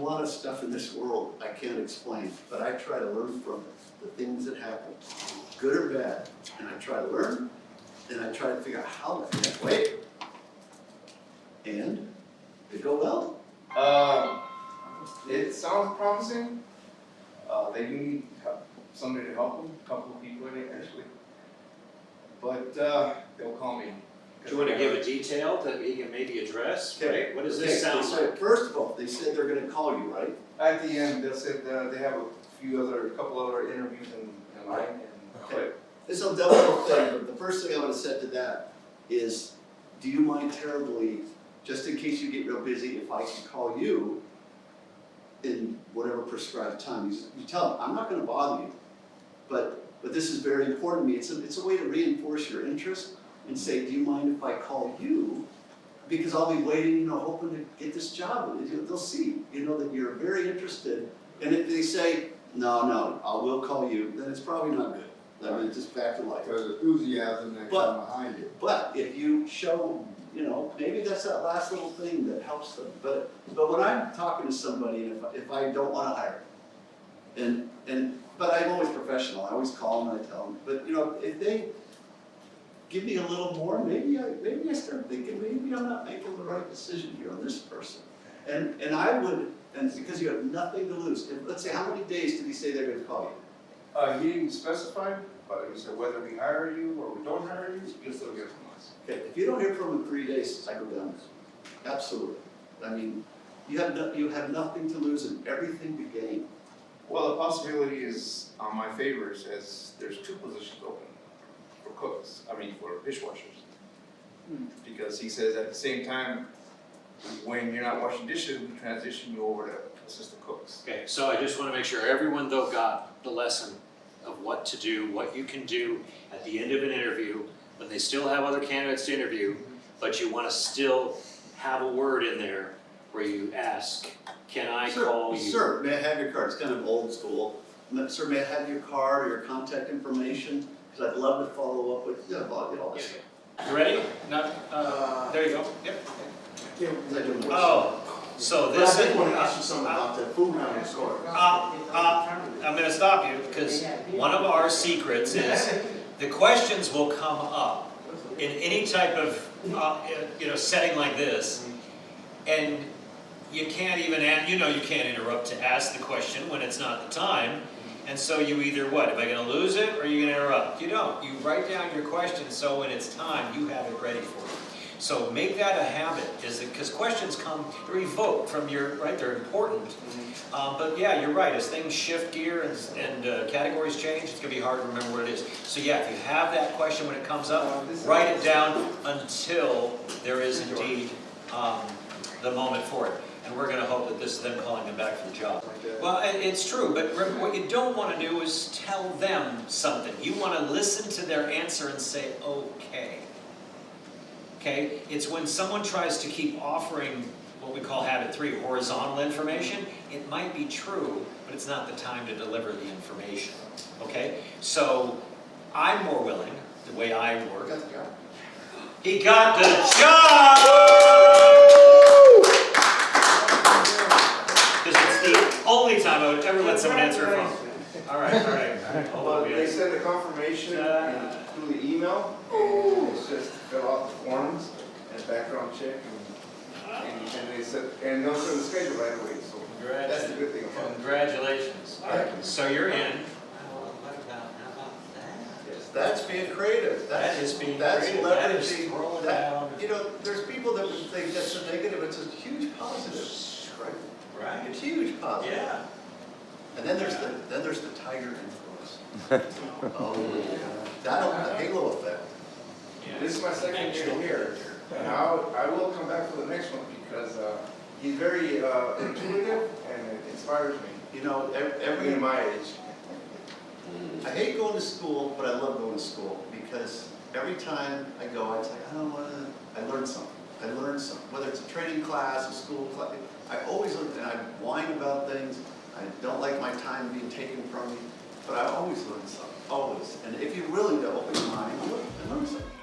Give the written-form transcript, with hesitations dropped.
lot of stuff in this world I can't explain, but I try to learn from it, the things that happen, good or bad. And I try to learn, and I try to figure out how the heck, wait. And did it go well? It sounds promising. They need somebody to help them, a couple of people in it actually. But they'll call me. Do you want to give a detail that we can maybe address? Right? What does this sound like? First of all, they said they're gonna call you, right? At the end, they said they have a couple other interviews in line. Okay. This is a double thing, but the first thing I would have said to that is, do you mind terribly, just in case you get real busy, if I can call you in whatever prescribed time? You tell them, I'm not gonna bother you, but this is very important to me. It's a way to reinforce your interest and say, do you mind if I call you? Because I'll be waiting, hoping to get this job. They'll see, that you're very interested. And if they say, no, I will call you, then it's probably not good. I mean, it's just back to life. There's enthusiasm that comes behind it. But if you show, maybe that's that last little thing that helps them. But when I'm talking to somebody, if I don't want to hire, but I'm always professional. I always call them and I tell them. But if they give me a little more, maybe I start thinking maybe I'm not making the right decision here on this person. And I would, and because you have nothing to lose. And let's say, how many days did he say they're going to call you? He didn't specify, but he said whether we hire you or we don't hire you, you'll still hear from us. Okay, if you don't hear from him in 3 days, I go down there. Absolutely. I mean, you have nothing to lose and everything to gain. Well, the possibility is on my favor, says there's 2 positions open for cooks, for dishwashers. Because he says at the same time, when you're not washing dishes, we transition you over to assistant cooks. Okay, so I just want to make sure everyone though got the lesson of what to do, what you can do at the end of an interview, when they still have other candidates to interview, but you want to still have a word in there where you ask, can I call you? Sir, may I have your card? It's kind of old school. Sir, may I have your card or your contact information? Because I'd love to follow up with, all this. You ready? No, there you go. Yep. Oh, so But this I did want to ask you something about that food on the store. I'm going to stop you because one of our secrets is the questions will come up in any type of setting like this, and you can't even you can't interrupt to ask the question when it's not the time, and so you either what? Am I going to lose it or are you going to interrupt? You don't. You write down your question so when it's time you have it ready for you. So make that a habit, because questions come, they're evoked from they're important. But yeah, you're right, as things shift gear and categories change, it's going to be hard to remember what it is. So yeah, if you have that question when it comes up, write it down until there is indeed the moment for it. And we're going to hope that this is them calling them back for the job. Well, it's true, but what you don't want to do is tell them something. You want to listen to their answer and say, okay. Okay, it's when someone tries to keep offering what we call habit 3, horizontal information. It might be true, but it's not the time to deliver the information. Okay, so I'm more willing, the way I work. He got the job! Because it's the only time I would ever let someone answer a phone. All right. Well, they sent a confirmation through the email, and it's just to fill out the forms and background check, and they said, and they'll send the schedule right away. So that's the good thing about it. Congratulations. All right, so you're in. Yes, that's being creative. That is being that's creative. Leveraging. That is scrolling down. There's people that would think that's a negative. It's a huge positive. Right. It's huge positive. Yeah. And then there's the tiger influence. The halo effect. Yeah. This is my second year here, and I will come back for the next one because he's very intuitive and it inspires me. Every in my age. I hate going to school, but I love going to school because every time I go, it's like, I learn something. Whether it's a training class, a school class, I always learn, and I whine about things. I don't like my time being taken from me, but I always learn something, always. And if you're willing to open your mind and learn something.